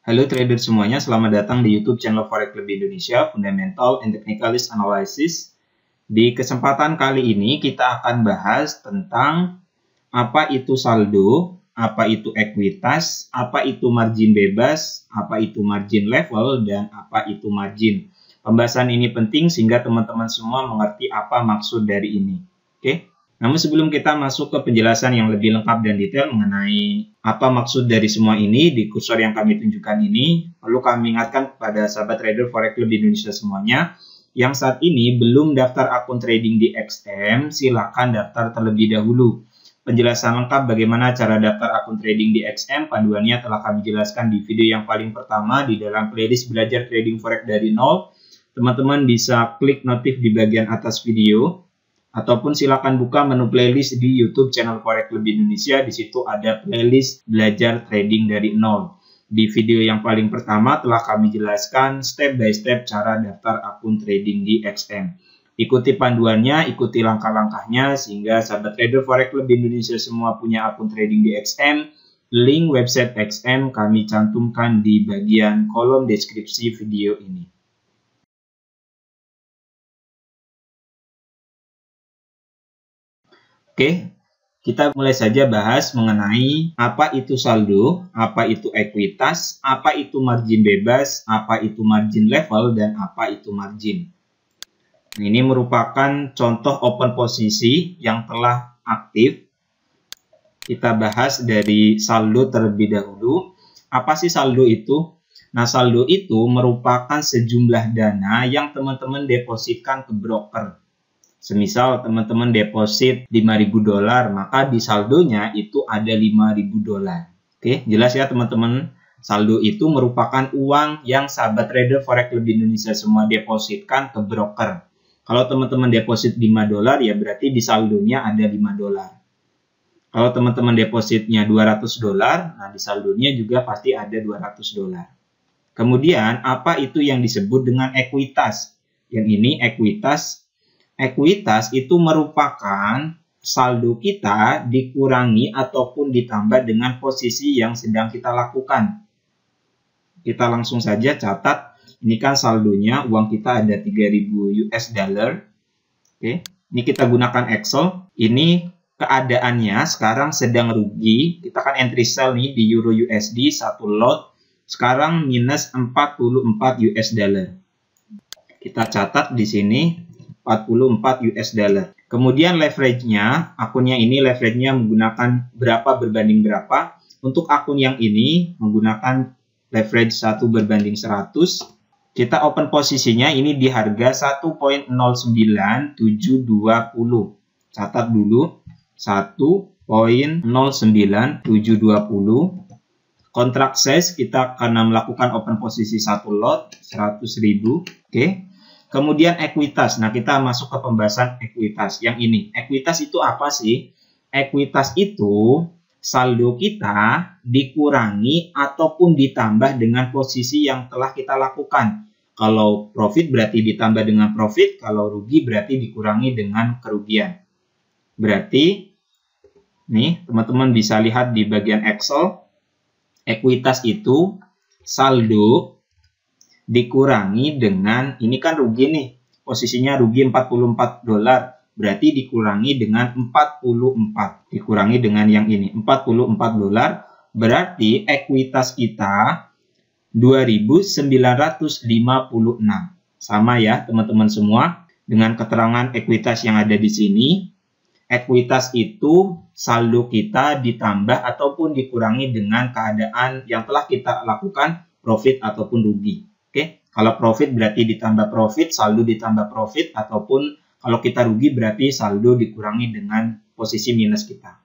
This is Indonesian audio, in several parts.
Halo trader semuanya, selamat datang di YouTube channel Forex Club Indonesia, Fundamental and Technicalist Analysis. Di kesempatan kali ini kita akan bahas tentang apa itu saldo, apa itu ekuitas, apa itu margin bebas, apa itu margin level, dan apa itu margin. Pembahasan ini penting sehingga teman-teman semua mengerti apa maksud dari ini. Oke? Namun sebelum kita masuk ke penjelasan yang lebih lengkap dan detail mengenai apa maksud dari semua ini di kursor yang kami tunjukkan ini, perlu kami ingatkan kepada sahabat trader Forex Club Indonesia semuanya yang saat ini belum daftar akun trading di XM, silakan daftar terlebih dahulu. Penjelasan lengkap bagaimana cara daftar akun trading di XM, panduannya telah kami jelaskan di video yang paling pertama di dalam playlist belajar trading forex dari nol. Teman-teman bisa klik notif di bagian atas video. Ataupun silakan buka menu playlist di YouTube channel Forex Club Indonesia. Di situ ada playlist belajar trading dari nol. Di video yang paling pertama telah kami jelaskan step by step cara daftar akun trading di XM. Ikuti panduannya, ikuti langkah-langkahnya sehingga sahabat trader Forex Club Indonesia semua punya akun trading di XM. Link website XM kami cantumkan di bagian kolom deskripsi video ini. Oke, kita mulai saja bahas mengenai apa itu saldo, apa itu ekuitas, apa itu margin bebas, apa itu margin level, dan apa itu margin. Ini merupakan contoh open posisi yang telah aktif. Kita bahas dari saldo terlebih dahulu. Apa sih saldo itu? Nah, saldo itu merupakan sejumlah dana yang teman-teman depositkan ke broker. Semisal teman-teman deposit $5.000, maka di saldonya itu ada $5.000. Oke, jelas ya teman-teman. Saldo itu merupakan uang yang sahabat trader Forex Club Indonesia semua depositkan ke broker. Kalau teman-teman deposit $5 ya berarti di saldonya ada $5. Kalau teman-teman depositnya $200, nah di saldonya juga pasti ada $200. Kemudian apa itu yang disebut dengan ekuitas? Yang ini ekuitas. Ekuitas itu merupakan saldo kita dikurangi ataupun ditambah dengan posisi yang sedang kita lakukan. Kita langsung saja catat, ini kan saldonya, uang kita ada 3.000 US dollar. Oke, ini kita gunakan Excel. Ini keadaannya sekarang sedang rugi. Kita kan entry sell nih di Euro USD, satu lot. Sekarang minus 44 US dollar. Kita catat di sini. 44 US dollar. Kemudian leverage-nya, akunnya ini leverage-nya menggunakan berapa berbanding berapa. Untuk akun yang ini menggunakan leverage 1 berbanding 100. Kita open posisinya ini di harga 1.09720. Catat dulu 1.09720. Kontrak size kita akan melakukan open posisi 1 lot 100.000. Oke. Kemudian ekuitas. Nah, kita masuk ke pembahasan ekuitas. Yang ini, ekuitas itu apa sih? Ekuitas itu saldo kita dikurangi ataupun ditambah dengan posisi yang telah kita lakukan. Kalau profit berarti ditambah dengan profit, kalau rugi berarti dikurangi dengan kerugian. Berarti, nih teman-teman bisa lihat di bagian Excel, ekuitas itu saldo dikurangi dengan, ini kan rugi nih, posisinya rugi $44, berarti dikurangi dengan 44, dikurangi dengan yang ini, $44, berarti ekuitas kita 2.956. Sama ya teman-teman semua, dengan keterangan ekuitas yang ada di sini, ekuitas itu saldo kita ditambah ataupun dikurangi dengan keadaan yang telah kita lakukan, profit ataupun rugi. Oke, kalau profit berarti ditambah profit, saldo ditambah profit, ataupun kalau kita rugi berarti saldo dikurangi dengan posisi minus kita.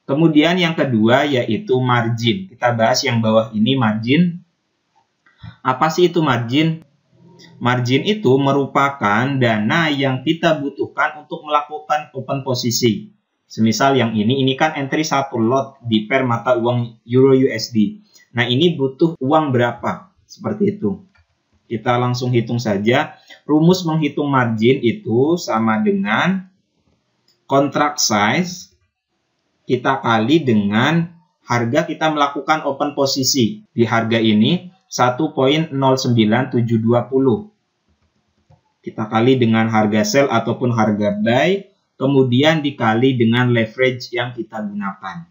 Kemudian yang kedua yaitu margin. Kita bahas yang bawah ini margin. Apa sih itu margin? Margin itu merupakan dana yang kita butuhkan untuk melakukan open posisi. Semisal yang ini kan entry 1 lot di pair mata uang Euro USD. Nah, ini butuh uang berapa? Seperti itu. Kita langsung hitung saja. Rumus menghitung margin itu sama dengan contract size kita kali dengan harga kita melakukan open posisi. Di harga ini 1.09720. Kita kali dengan harga sell ataupun harga buy, kemudian dikali dengan leverage yang kita gunakan.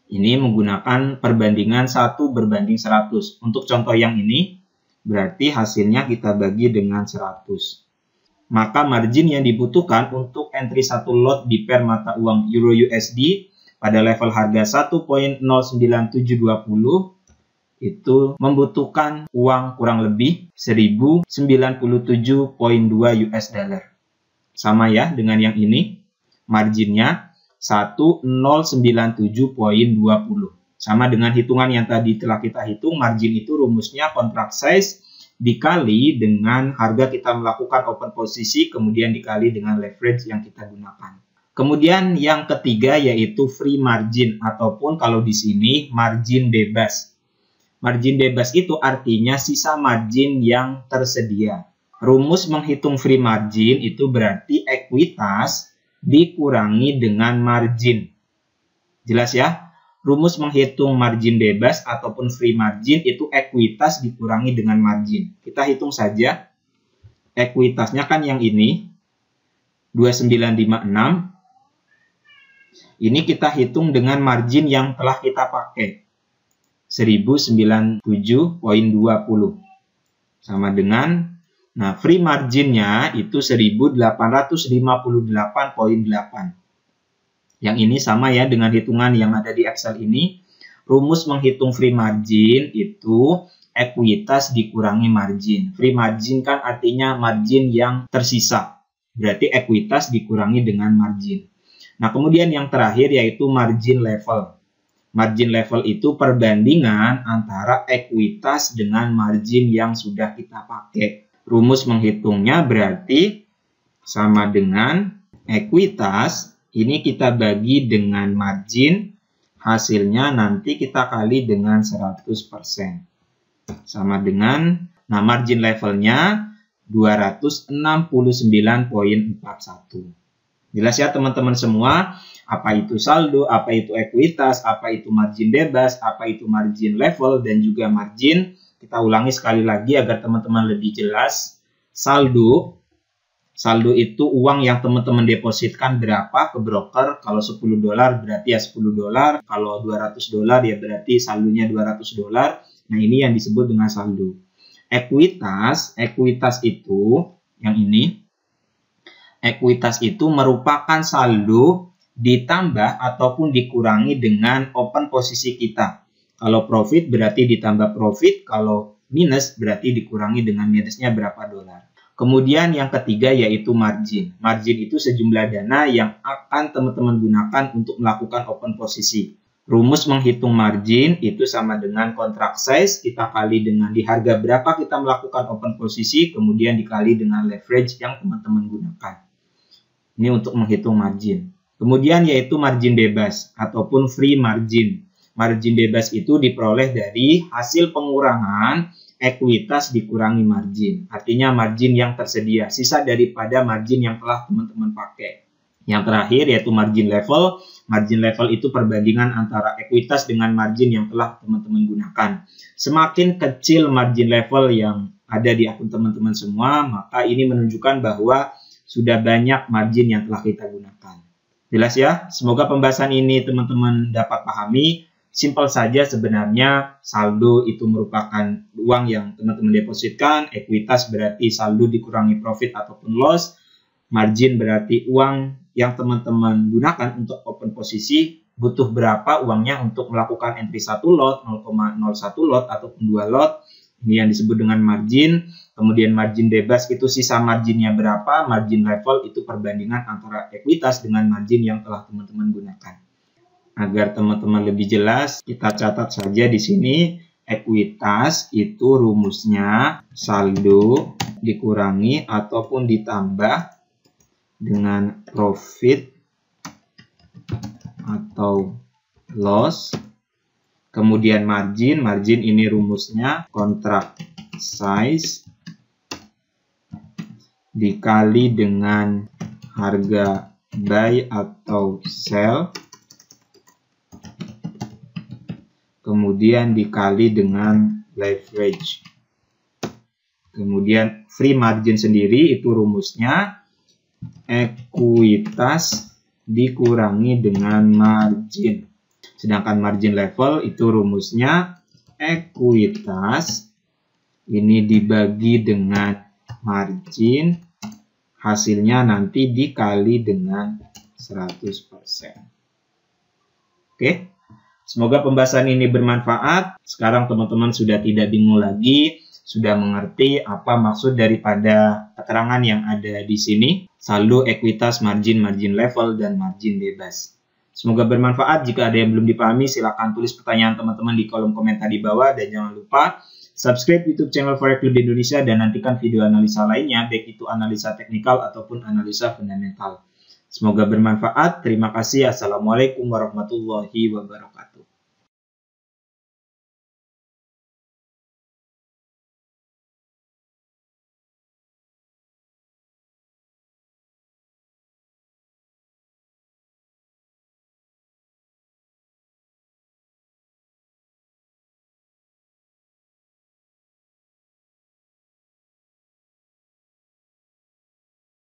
Ini menggunakan perbandingan 1:100. Untuk contoh yang ini, berarti hasilnya kita bagi dengan 100. Maka margin yang dibutuhkan untuk entry 1 lot di pair mata uang Euro USD pada level harga 1.09720 itu membutuhkan uang kurang lebih 1097.2 US dollar. Sama ya dengan yang ini, marginnya 1097.20. Sama dengan hitungan yang tadi telah kita hitung, margin itu rumusnya contract size dikali dengan harga kita melakukan open posisi, kemudian dikali dengan leverage yang kita gunakan. Kemudian yang ketiga yaitu free margin, ataupun kalau di sini margin bebas. Margin bebas itu artinya sisa margin yang tersedia. Rumus menghitung free margin itu berarti ekuitas dikurangi dengan margin. Jelas ya? Rumus menghitung margin bebas ataupun free margin itu ekuitas dikurangi dengan margin. Kita hitung saja. Ekuitasnya kan yang ini, 2956. Ini kita hitung dengan margin yang telah kita pakai, 1097.20. Sama dengan, nah free marginnya itu 1858.8. Yang ini sama ya dengan hitungan yang ada di Excel ini. Rumus menghitung free margin itu ekuitas dikurangi margin. Free margin kan artinya margin yang tersisa. Berarti ekuitas dikurangi dengan margin. Nah, kemudian yang terakhir yaitu margin level. Margin level itu perbandingan antara ekuitas dengan margin yang sudah kita pakai. Rumus menghitungnya berarti sama dengan ekuitas. Ini kita bagi dengan margin, hasilnya nanti kita kali dengan 100%. Sama dengan, nah margin levelnya 269.41. Jelas ya teman-teman semua, apa itu saldo, apa itu ekuitas, apa itu margin bebas, apa itu margin level, dan juga margin. Kita ulangi sekali lagi agar teman-teman lebih jelas. Saldo itu uang yang teman-teman depositkan berapa ke broker. Kalau $10 berarti ya $10. Kalau $200 ya berarti saldonya $200. Nah, ini yang disebut dengan saldo. Ekuitas itu yang ini. Ekuitas itu merupakan saldo ditambah ataupun dikurangi dengan open posisi kita. Kalau profit berarti ditambah profit, kalau minus berarti dikurangi dengan minusnya berapa dolar. Kemudian yang ketiga yaitu margin. Margin itu sejumlah dana yang akan teman-teman gunakan untuk melakukan open posisi. Rumus menghitung margin itu sama dengan contract size, kita kali dengan di harga berapa kita melakukan open posisi, kemudian dikali dengan leverage yang teman-teman gunakan. Ini untuk menghitung margin. Kemudian yaitu margin bebas ataupun free margin. Margin bebas itu diperoleh dari hasil pengurangan ekuitas dikurangi margin. Artinya margin yang tersedia, sisa daripada margin yang telah teman-teman pakai. Yang terakhir yaitu margin level. Margin level itu perbandingan antara ekuitas dengan margin yang telah teman-teman gunakan. Semakin kecil margin level yang ada di akun teman-teman semua, maka ini menunjukkan bahwa sudah banyak margin yang telah kita gunakan. Jelas ya? Semoga pembahasan ini teman-teman dapat pahami. Simpel saja sebenarnya, saldo itu merupakan uang yang teman-teman depositkan, ekuitas berarti saldo dikurangi profit ataupun loss, margin berarti uang yang teman-teman gunakan untuk open posisi, butuh berapa uangnya untuk melakukan entry 1 lot, 0,01 lot ataupun 2 lot, ini yang disebut dengan margin. Kemudian margin bebas itu sisa marginnya berapa, margin level itu perbandingan antara ekuitas dengan margin yang telah teman-teman gunakan. Agar teman-teman lebih jelas, kita catat saja di sini. Ekuitas itu rumusnya saldo dikurangi ataupun ditambah dengan profit atau loss. Kemudian margin ini rumusnya contract size dikali dengan harga buy atau sell kemudian dikali dengan leverage. Kemudian free margin sendiri itu rumusnya ekuitas dikurangi dengan margin. Sedangkan margin level itu rumusnya ekuitas ini dibagi dengan margin, hasilnya nanti dikali dengan 100%. Oke, semoga pembahasan ini bermanfaat. Sekarang teman-teman sudah tidak bingung lagi, sudah mengerti apa maksud daripada keterangan yang ada di sini, saldo, ekuitas, margin, margin level, dan margin bebas. Semoga bermanfaat. Jika ada yang belum dipahami, silakan tulis pertanyaan teman-teman di kolom komentar di bawah, dan jangan lupa subscribe YouTube channel Forex Club Indonesia dan nantikan video analisa lainnya, baik itu analisa teknikal ataupun analisa fundamental. Semoga bermanfaat. Terima kasih. Assalamualaikum warahmatullahi wabarakatuh.